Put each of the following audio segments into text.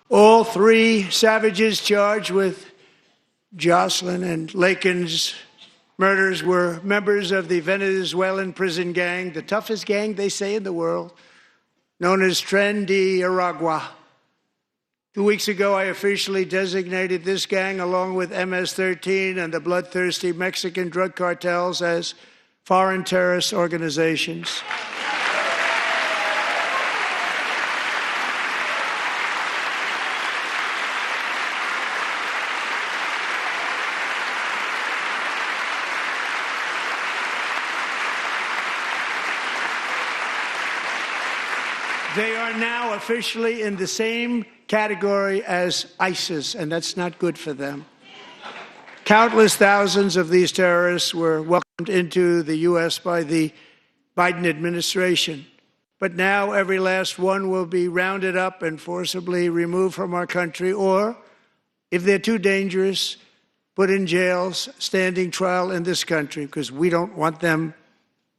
All three savages charged with Jocelyn and Lakin's murders were members of the Venezuelan prison gang, the toughest gang, they say, in the world, known as Tren de Aragua. 2 weeks ago, I officially designated this gang, along with MS-13 and the bloodthirsty Mexican drug cartels, as foreign terrorist organizations. They are now officially in the same category as ISIS, and that's not good for them. Countless thousands of these terrorists were welcomed into the U.S. by the Biden administration. But now every last one will be rounded up and forcibly removed from our country, or, if they're too dangerous, put in jails, standing trial in this country, because we don't want them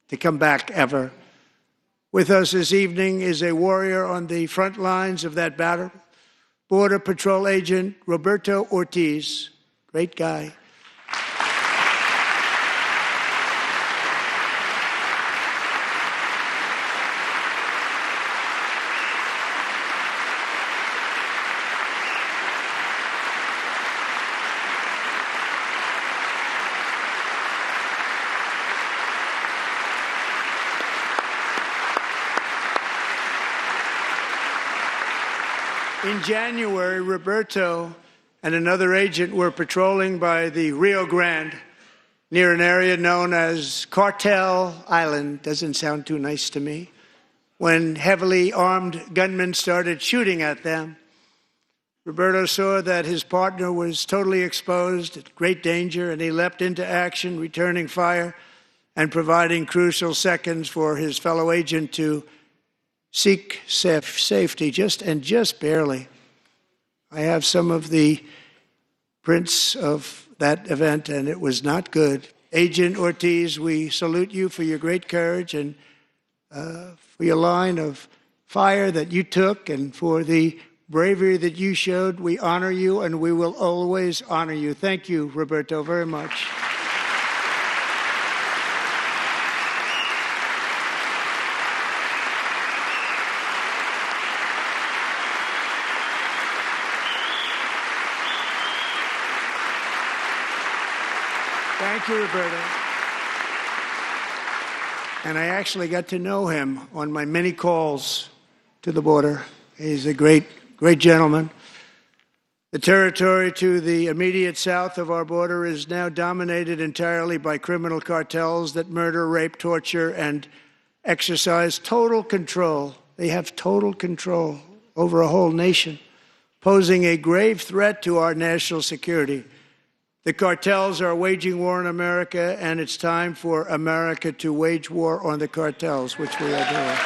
to come back ever. With us this evening is a warrior on the front lines of that battle, Border Patrol Agent Roberto Ortiz. Great guy. In January, Roberto and another agent were patrolling by the Rio Grande near an area known as Cartel Island. Doesn't sound too nice to me. When heavily armed gunmen started shooting at them, Roberto saw that his partner was totally exposed, at great danger, and he leapt into action, returning fire and providing crucial seconds for his fellow agent to seek safety, just barely. I have some of the prints of that event, and it was not good. Agent Ortiz, we salute you for your great courage and for your line of fire that you took and for the bravery that you showed. We honor you, and we will always honor you. Thank you, Roberto, very much. Thank you, Roberto. And I actually got to know him on my many calls to the border. He's a great gentleman. The territory to the immediate south of our border is now dominated entirely by criminal cartels that murder, rape, torture, and exercise total control. They have total control over a whole nation, posing a grave threat to our national security. The cartels are waging war in America, and it's time for America to wage war on the cartels, which we are doing.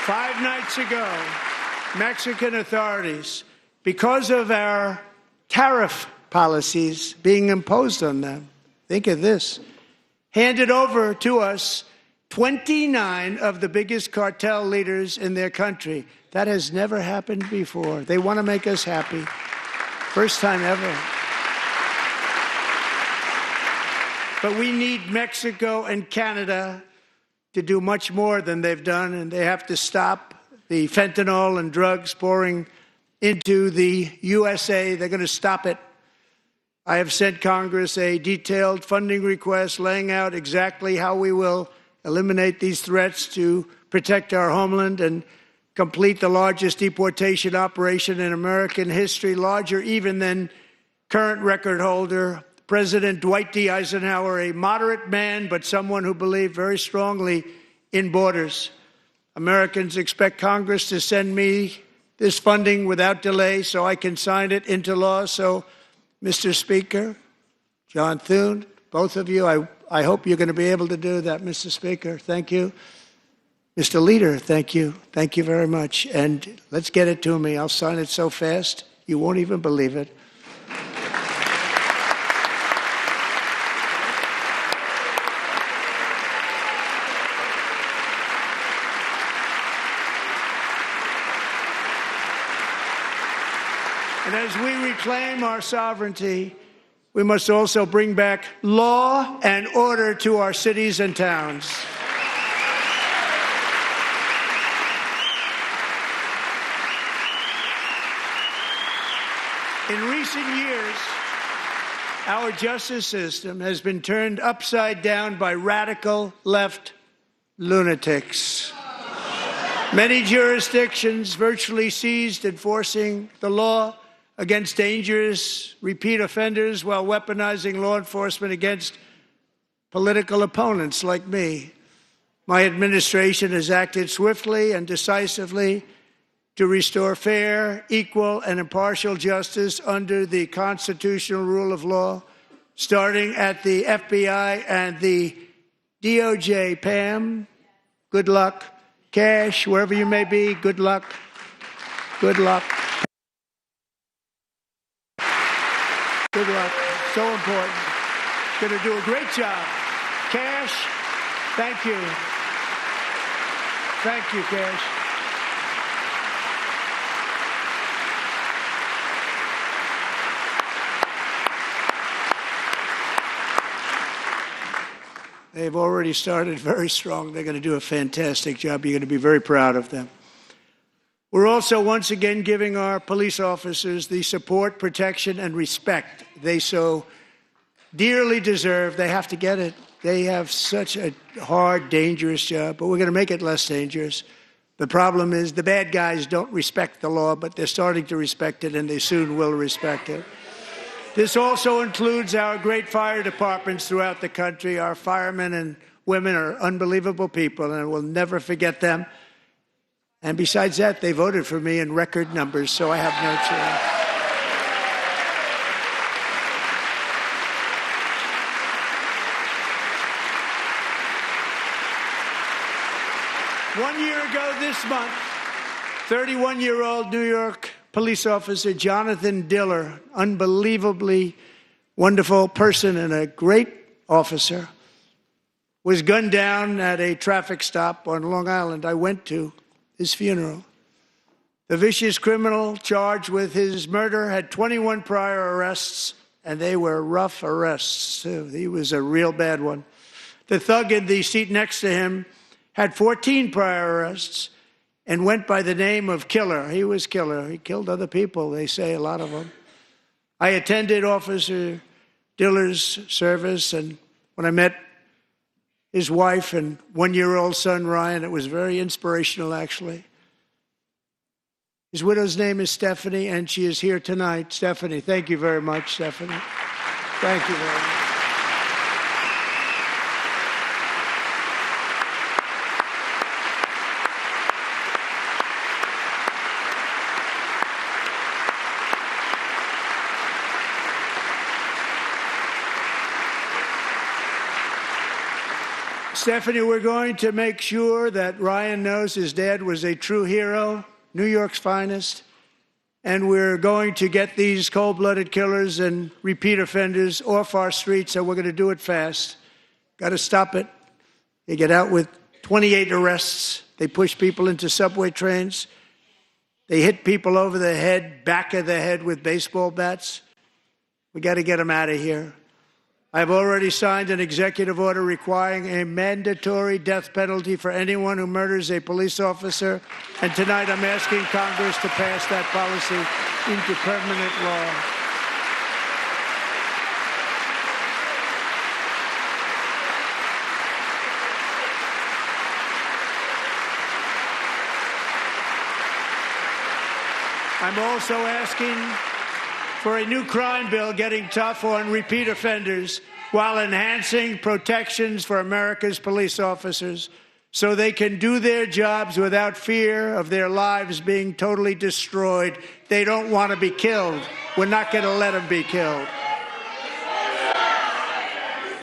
Five nights ago, Mexican authorities, because of our tariff policies being imposed on them, think of this, handed over to us 29 of the biggest cartel leaders in their country. That has never happened before. They want to make us happy. First time ever. But we need Mexico and Canada to do much more than they've done, and they have to stop the fentanyl and drugs pouring into the USA. They're going to stop it. I have sent Congress a detailed funding request laying out exactly how we will eliminate these threats to protect our homeland and complete the largest deportation operation in American history, larger even than current record holder President Dwight D. Eisenhower, a moderate man, but someone who believed very strongly in borders. Americans expect Congress to send me this funding without delay so I can sign it into law. So, Mr. Speaker, John Thune, both of you, I hope you're going to be able to do that, Mr. Speaker. Thank you. Mr. Leader, thank you. Thank you very much. And let's get it to me. I'll sign it so fast, you won't even believe it. And as we reclaim our sovereignty, we must also bring back law and order to our cities and towns. In recent years, our justice system has been turned upside down by radical left lunatics. Many jurisdictions virtually ceased enforcing the law against dangerous repeat offenders while weaponizing law enforcement against political opponents like me. My administration has acted swiftly and decisively to restore fair, equal, and impartial justice under the constitutional rule of law, starting at the FBI and the DOJ. Pam, good luck. Cash, wherever you may be, good luck. Good luck. Good luck. So important. Going to do a great job. Cash, thank you. Thank you, Cash. They've already started very strong. They're going to do a fantastic job. You're going to be very proud of them. We're also once again giving our police officers the support, protection, and respect they so dearly deserve. They have to get it. They have such a hard, dangerous job, but we're going to make it less dangerous. The problem is the bad guys don't respect the law, but they're starting to respect it, and they soon will respect it. This also includes our great fire departments throughout the country. Our firemen and women are unbelievable people, and we'll never forget them. And besides that, they voted for me in record numbers, so I have no choice. 1 year ago this month, 31-year-old New York police officer Jonathan Diller, unbelievably wonderful person and a great officer, was gunned down at a traffic stop on Long Island. I went to his funeral. The vicious criminal charged with his murder had 21 prior arrests, and they were rough arrests, too. He was a real bad one. The thug in the seat next to him had 14 prior arrests and went by the name of Killer. He was Killer. He killed other people, they say, a lot of them. I attended Officer Diller's service, and when I met his wife and one-year-old son, Ryan, it was very inspirational, actually. His widow's name is Stephanie, and she is here tonight. Stephanie, thank you very much, Stephanie. Thank you very much. Stephanie, we're going to make sure that Ryan knows his dad was a true hero, New York's finest, and we're going to get these cold-blooded killers and repeat offenders off our streets, and we're going to do it fast. Got to stop it. They get out with 28 arrests. They push people into subway trains. They hit people over the head, back of the head with baseball bats. We got to get them out of here. I've already signed an executive order requiring a mandatory death penalty for anyone who murders a police officer, and tonight I'm asking Congress to pass that policy into permanent law. I'm also asking for a new crime bill getting tough on repeat offenders while enhancing protections for America's police officers so they can do their jobs without fear of their lives being totally destroyed. They don't want to be killed. We're not going to let them be killed.